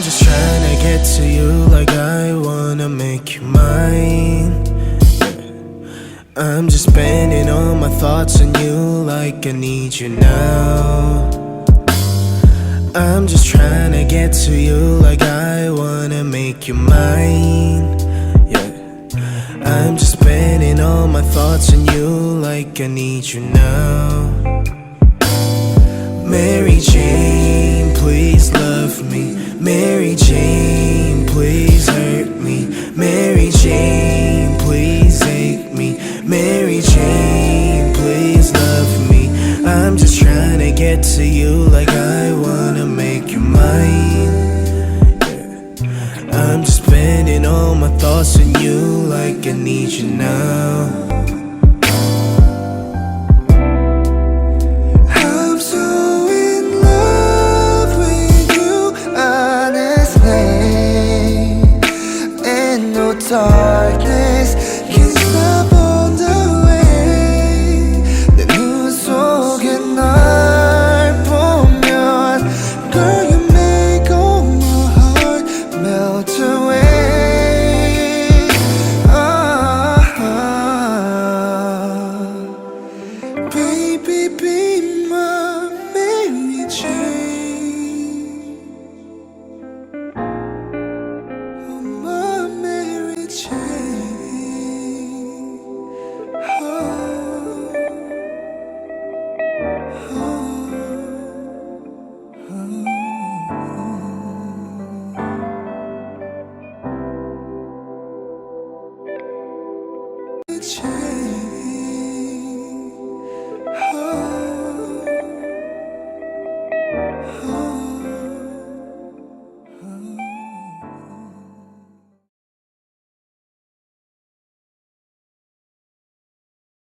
I'm just trying to get to you like I wanna make you mine. I'm just spending all my thoughts on you like I need you now. I'm just trying to get to you like I wanna make you mine. Yeah, I'm just spending all my thoughts on you like I need you now. Mary Jane, please love me. Mary Jane, please hurt me. Mary Jane, please hate me. Mary Jane, please love me. I'm just trying to get to you like I wanna make you mine. Yeah. I'm just spending all my thoughts on you like I need you now. Darkness can't stop all the way. 내 눈 속에 날 보면 Girl, you make all my heart melt away. Baby, baby